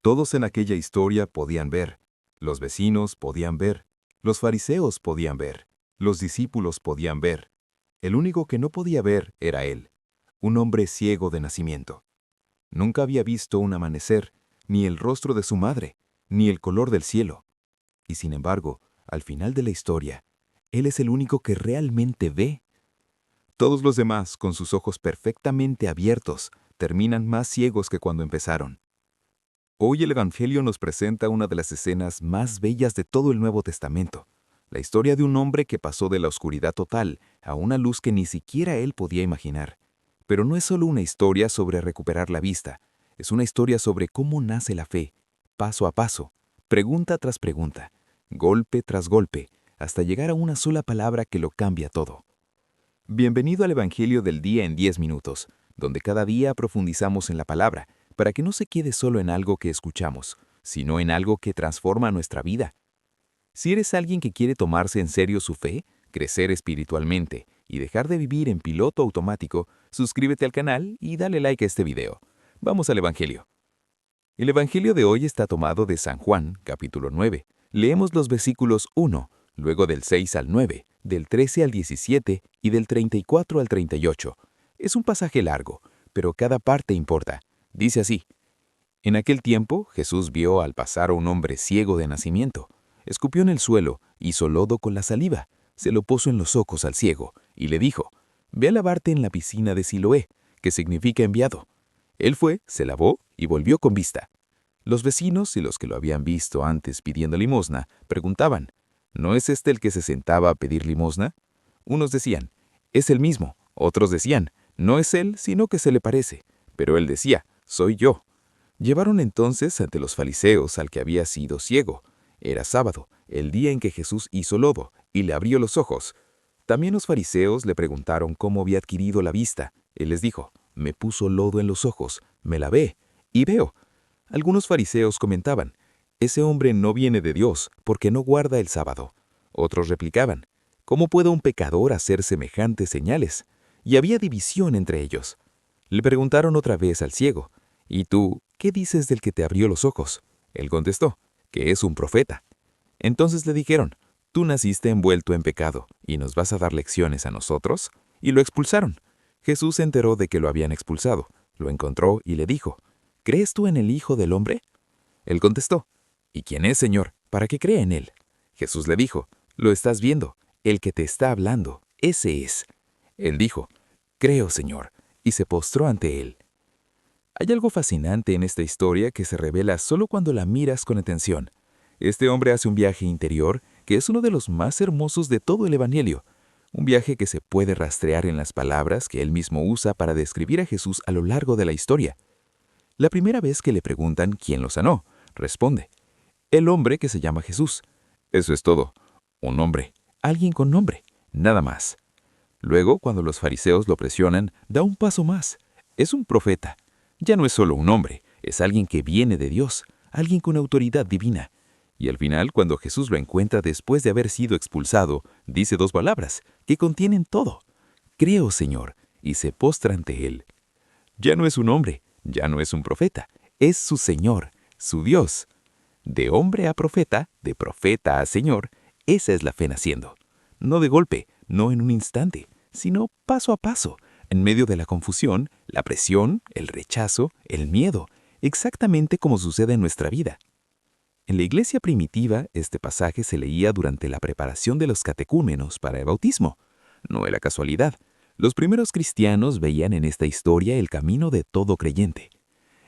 Todos en aquella historia podían ver. Los vecinos podían ver. Los fariseos podían ver. Los discípulos podían ver. El único que no podía ver era él, un hombre ciego de nacimiento. Nunca había visto un amanecer, ni el rostro de su madre, ni el color del cielo. Y sin embargo, al final de la historia, él es el único que realmente ve. Todos los demás, con sus ojos perfectamente abiertos, terminan más ciegos que cuando empezaron. Hoy el Evangelio nos presenta una de las escenas más bellas de todo el Nuevo Testamento, la historia de un hombre que pasó de la oscuridad total a una luz que ni siquiera él podía imaginar. Pero no es solo una historia sobre recuperar la vista, es una historia sobre cómo nace la fe, paso a paso, pregunta tras pregunta, golpe tras golpe, hasta llegar a una sola palabra que lo cambia todo. Bienvenido al Evangelio del Día en 10 minutos, donde cada día profundizamos en la palabra, para que no se quede solo en algo que escuchamos, sino en algo que transforma nuestra vida. Si eres alguien que quiere tomarse en serio su fe, crecer espiritualmente y dejar de vivir en piloto automático, suscríbete al canal y dale like a este video. Vamos al Evangelio. El Evangelio de hoy está tomado de San Juan, capítulo 9. Leemos los versículos 1, luego del 6 al 9, del 13 al 17 y del 34 al 38. Es un pasaje largo, pero cada parte importa. Dice así: En aquel tiempo Jesús vio al pasar a un hombre ciego de nacimiento. Escupió en el suelo, hizo lodo con la saliva, se lo puso en los ojos al ciego, y le dijo: Ve a lavarte en la piscina de Siloé, que significa enviado. Él fue, se lavó y volvió con vista. Los vecinos y los que lo habían visto antes pidiendo limosna preguntaban: ¿No es este el que se sentaba a pedir limosna? Unos decían: Es el mismo. Otros decían: No es él, sino que se le parece. Pero él decía: Soy yo. Llevaron entonces ante los fariseos al que había sido ciego. Era sábado, el día en que Jesús hizo lodo, y le abrió los ojos. También los fariseos le preguntaron cómo había adquirido la vista. Él les dijo: Me puso lodo en los ojos, me lavé, y veo. Algunos fariseos comentaban: Ese hombre no viene de Dios, porque no guarda el sábado. Otros replicaban: ¿Cómo puede un pecador hacer semejantes señales? Y había división entre ellos. Le preguntaron otra vez al ciego: ¿Y tú, qué dices del que te abrió los ojos? Él contestó: que es un profeta. Entonces le dijeron: Tú naciste envuelto en pecado, ¿y nos vas a dar lecciones a nosotros? Y lo expulsaron. Jesús se enteró de que lo habían expulsado, lo encontró y le dijo: ¿Crees tú en el Hijo del Hombre? Él contestó: ¿Y quién es, Señor, para que crea en él? Jesús le dijo: Lo estás viendo, el que te está hablando, ese es. Él dijo: Creo, Señor, y se postró ante él. Hay algo fascinante en esta historia que se revela solo cuando la miras con atención. Este hombre hace un viaje interior que es uno de los más hermosos de todo el Evangelio, un viaje que se puede rastrear en las palabras que él mismo usa para describir a Jesús a lo largo de la historia. La primera vez que le preguntan quién lo sanó, responde: el hombre que se llama Jesús. Eso es todo. Un hombre, alguien con nombre, nada más. Luego, cuando los fariseos lo presionan, da un paso más. Es un profeta. Ya no es solo un hombre, es alguien que viene de Dios, alguien con autoridad divina. Y al final, cuando Jesús lo encuentra después de haber sido expulsado, dice dos palabras que contienen todo: Creo, Señor, y se postra ante él. Ya no es un hombre, ya no es un profeta, es su Señor, su Dios. De hombre a profeta, de profeta a Señor, esa es la fe naciendo. No de golpe, no en un instante, sino paso a paso, en medio de la confusión, la presión, el rechazo, el miedo, exactamente como sucede en nuestra vida. En la iglesia primitiva, este pasaje se leía durante la preparación de los catecúmenos para el bautismo. No era casualidad. Los primeros cristianos veían en esta historia el camino de todo creyente.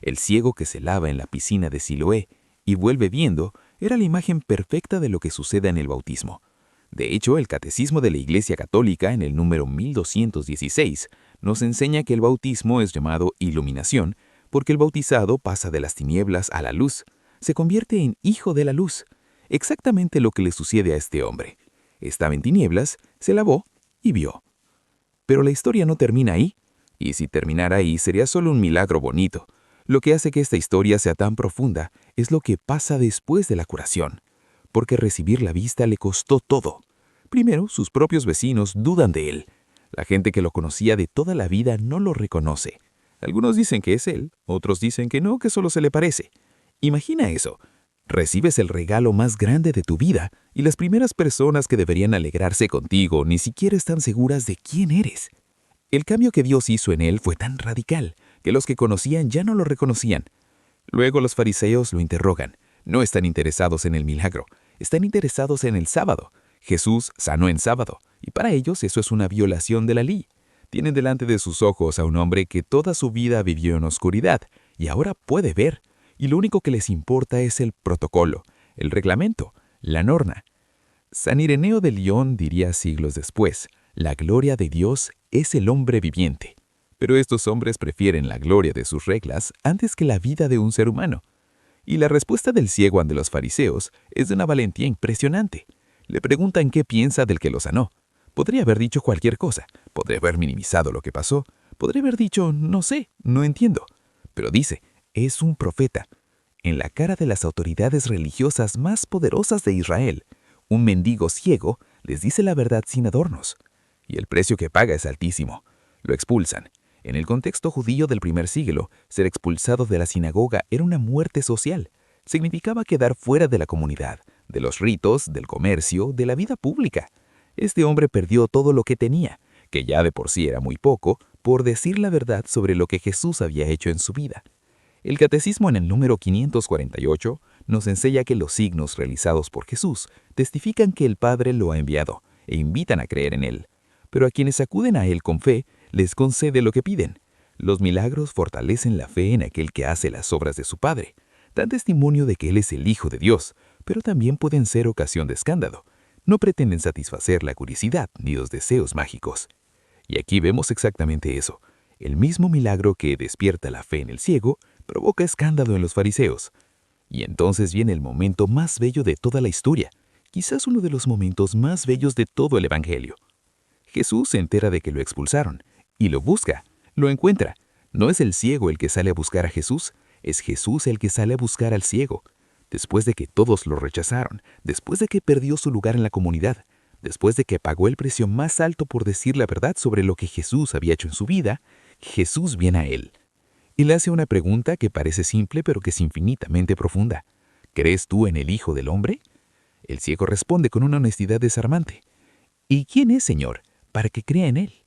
El ciego que se lava en la piscina de Siloé y vuelve viendo era la imagen perfecta de lo que sucede en el bautismo. De hecho, el Catecismo de la Iglesia Católica, en el número 1216, nos enseña que el bautismo es llamado iluminación porque el bautizado pasa de las tinieblas a la luz, se convierte en hijo de la luz. Exactamente lo que le sucede a este hombre. Estaba en tinieblas, se lavó y vio. Pero la historia no termina ahí, y si terminara ahí sería solo un milagro bonito. Lo que hace que esta historia sea tan profunda es lo que pasa después de la curación, porque recibir la vista le costó todo. Primero, sus propios vecinos dudan de él. La gente que lo conocía de toda la vida no lo reconoce. Algunos dicen que es él, otros dicen que no, que solo se le parece. Imagina eso. Recibes el regalo más grande de tu vida y las primeras personas que deberían alegrarse contigo ni siquiera están seguras de quién eres. El cambio que Dios hizo en él fue tan radical que los que conocían ya no lo reconocían. Luego los fariseos lo interrogan. No están interesados en el milagro, están interesados en el sábado. Jesús sanó en sábado, y para ellos eso es una violación de la ley. Tienen delante de sus ojos a un hombre que toda su vida vivió en oscuridad y ahora puede ver, y lo único que les importa es el protocolo, el reglamento, la norma. San Ireneo de León diría siglos después, la gloria de Dios es el hombre viviente. Pero estos hombres prefieren la gloria de sus reglas antes que la vida de un ser humano. Y la respuesta del ciego ante los fariseos es de una valentía impresionante. Le preguntan qué piensa del que lo sanó. Podría haber dicho cualquier cosa, podría haber minimizado lo que pasó, podría haber dicho, no sé, no entiendo. Pero dice, es un profeta. En la cara de las autoridades religiosas más poderosas de Israel, un mendigo ciego les dice la verdad sin adornos. Y el precio que paga es altísimo. Lo expulsan. En el contexto judío del primer siglo, ser expulsado de la sinagoga era una muerte social. Significaba quedar fuera de la comunidad, de los ritos, del comercio, de la vida pública. Este hombre perdió todo lo que tenía, que ya de por sí era muy poco, por decir la verdad sobre lo que Jesús había hecho en su vida. El Catecismo en el número 548 nos enseña que los signos realizados por Jesús testifican que el Padre lo ha enviado e invitan a creer en Él. Pero a quienes acuden a Él con fe, les concede lo que piden. Los milagros fortalecen la fe en aquel que hace las obras de su Padre. Dan testimonio de que Él es el Hijo de Dios, pero también pueden ser ocasión de escándalo. No pretenden satisfacer la curiosidad ni los deseos mágicos. Y aquí vemos exactamente eso. El mismo milagro que despierta la fe en el ciego provoca escándalo en los fariseos. Y entonces viene el momento más bello de toda la historia, quizás uno de los momentos más bellos de todo el Evangelio. Jesús se entera de que lo expulsaron y lo busca, lo encuentra. No es el ciego el que sale a buscar a Jesús, es Jesús el que sale a buscar al ciego. Después de que todos lo rechazaron, después de que perdió su lugar en la comunidad, después de que pagó el precio más alto por decir la verdad sobre lo que Jesús había hecho en su vida, Jesús viene a él. Y le hace una pregunta que parece simple pero que es infinitamente profunda. ¿Crees tú en el Hijo del Hombre? El ciego responde con una honestidad desarmante. ¿Y quién es, Señor, para que crea en Él?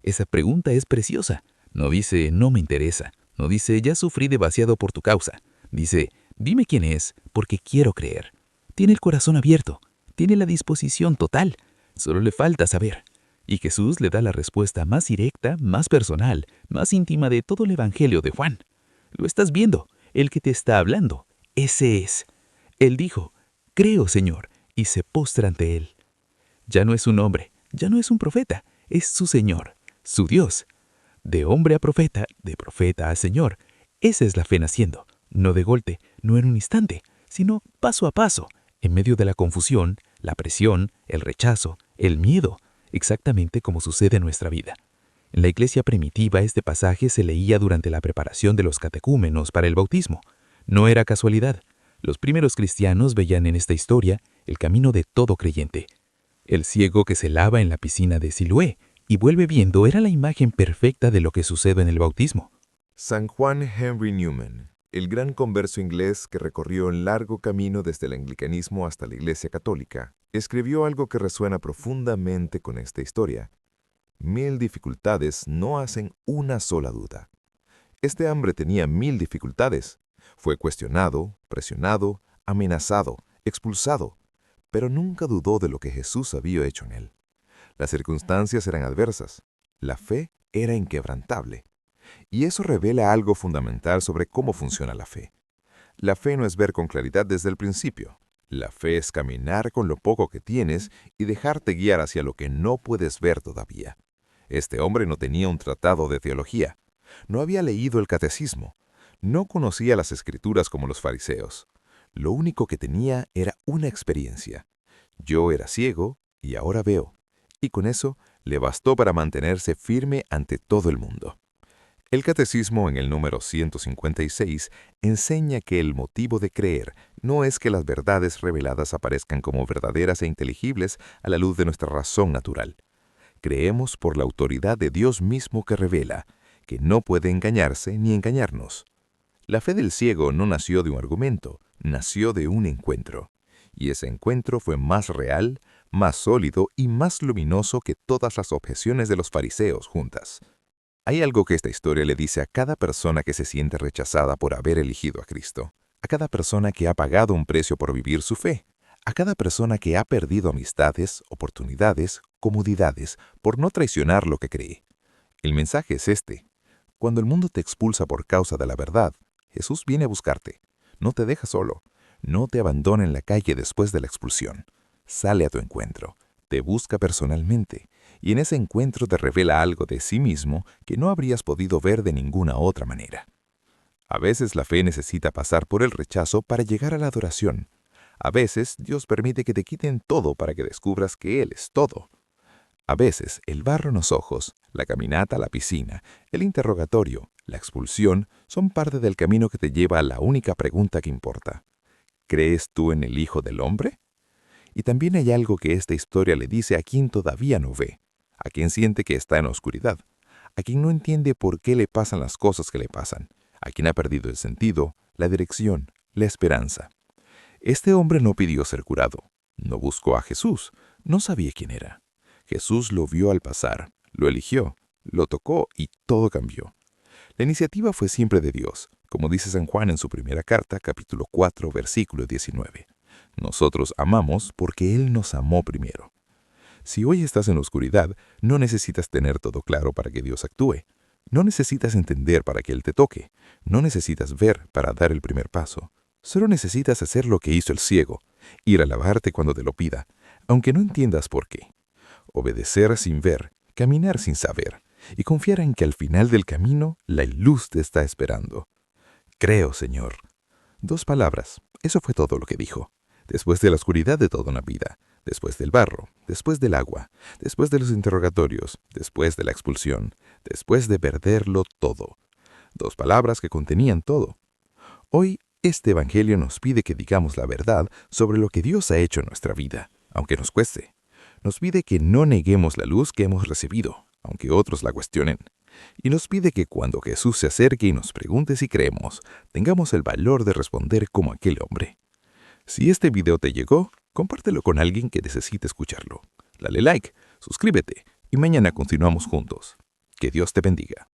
Esa pregunta es preciosa. No dice, no me interesa. No dice, ya sufrí demasiado por tu causa. Dice, dime quién es, porque quiero creer. Tiene el corazón abierto. Tiene la disposición total. Solo le falta saber. Y Jesús le da la respuesta más directa, más personal, más íntima de todo el Evangelio de Juan. Lo estás viendo, el que te está hablando. Ese es. Él dijo, creo, Señor, y se postra ante Él. Ya no es un hombre, ya no es un profeta, es su Señor, su Dios. De hombre a profeta a Señor. Esa es la fe naciendo, no de golpe, no en un instante, sino paso a paso, en medio de la confusión, la presión, el rechazo, el miedo, exactamente como sucede en nuestra vida. En la iglesia primitiva este pasaje se leía durante la preparación de los catecúmenos para el bautismo. No era casualidad. Los primeros cristianos veían en esta historia el camino de todo creyente. El ciego que se lava en la piscina de Siloé y vuelve viendo era la imagen perfecta de lo que sucede en el bautismo. San Juan Henry Newman, el gran converso inglés que recorrió un largo camino desde el anglicanismo hasta la Iglesia Católica, escribió algo que resuena profundamente con esta historia. 1000 dificultades no hacen una sola duda. Este hombre tenía 1000 dificultades. Fue cuestionado, presionado, amenazado, expulsado, pero nunca dudó de lo que Jesús había hecho en él. Las circunstancias eran adversas. La fe era inquebrantable. Y eso revela algo fundamental sobre cómo funciona la fe. La fe no es ver con claridad desde el principio. La fe es caminar con lo poco que tienes y dejarte guiar hacia lo que no puedes ver todavía. Este hombre no tenía un tratado de teología. No había leído el catecismo. No conocía las escrituras como los fariseos. Lo único que tenía era una experiencia. Yo era ciego y ahora veo. Y con eso le bastó para mantenerse firme ante todo el mundo. El Catecismo en el número 156 enseña que el motivo de creer no es que las verdades reveladas aparezcan como verdaderas e inteligibles a la luz de nuestra razón natural. Creemos por la autoridad de Dios mismo que revela, que no puede engañarse ni engañarnos. La fe del ciego no nació de un argumento, nació de un encuentro. Y ese encuentro fue más real, más sólido y más luminoso que todas las objeciones de los fariseos juntas. Hay algo que esta historia le dice a cada persona que se siente rechazada por haber elegido a Cristo, a cada persona que ha pagado un precio por vivir su fe, a cada persona que ha perdido amistades, oportunidades, comodidades, por no traicionar lo que cree. El mensaje es este: cuando el mundo te expulsa por causa de la verdad, Jesús viene a buscarte. No te deja solo. No te abandona en la calle después de la expulsión. Sale a tu encuentro. Te busca personalmente. Y en ese encuentro te revela algo de sí mismo que no habrías podido ver de ninguna otra manera. A veces la fe necesita pasar por el rechazo para llegar a la adoración. A veces Dios permite que te quiten todo para que descubras que Él es todo. A veces el barro en los ojos, la caminata a la piscina, el interrogatorio, la expulsión son parte del camino que te lleva a la única pregunta que importa. ¿Crees tú en el Hijo del Hombre? Y también hay algo que esta historia le dice a quien todavía no ve, a quien siente que está en la oscuridad, a quien no entiende por qué le pasan las cosas que le pasan, a quien ha perdido el sentido, la dirección, la esperanza. Este hombre no pidió ser curado, no buscó a Jesús, no sabía quién era. Jesús lo vio al pasar, lo eligió, lo tocó y todo cambió. La iniciativa fue siempre de Dios, como dice San Juan en su primera carta, capítulo 4, versículo 19. Nosotros amamos porque Él nos amó primero. Si hoy estás en la oscuridad, no necesitas tener todo claro para que Dios actúe. No necesitas entender para que Él te toque. No necesitas ver para dar el primer paso. Solo necesitas hacer lo que hizo el ciego, ir a lavarte cuando te lo pida, aunque no entiendas por qué. Obedecer sin ver, caminar sin saber, y confiar en que al final del camino la luz te está esperando. Creo, Señor. 2 palabras, eso fue todo lo que dijo. Después de la oscuridad de toda una vida, después del barro, después del agua, después de los interrogatorios, después de la expulsión, después de perderlo todo. 2 palabras que contenían todo. Hoy, este Evangelio nos pide que digamos la verdad sobre lo que Dios ha hecho en nuestra vida, aunque nos cueste. Nos pide que no neguemos la luz que hemos recibido, aunque otros la cuestionen. Y nos pide que cuando Jesús se acerque y nos pregunte si creemos, tengamos el valor de responder como aquel hombre. Si este video te llegó, compártelo con alguien que necesite escucharlo. Dale like, suscríbete y mañana continuamos juntos. Que Dios te bendiga.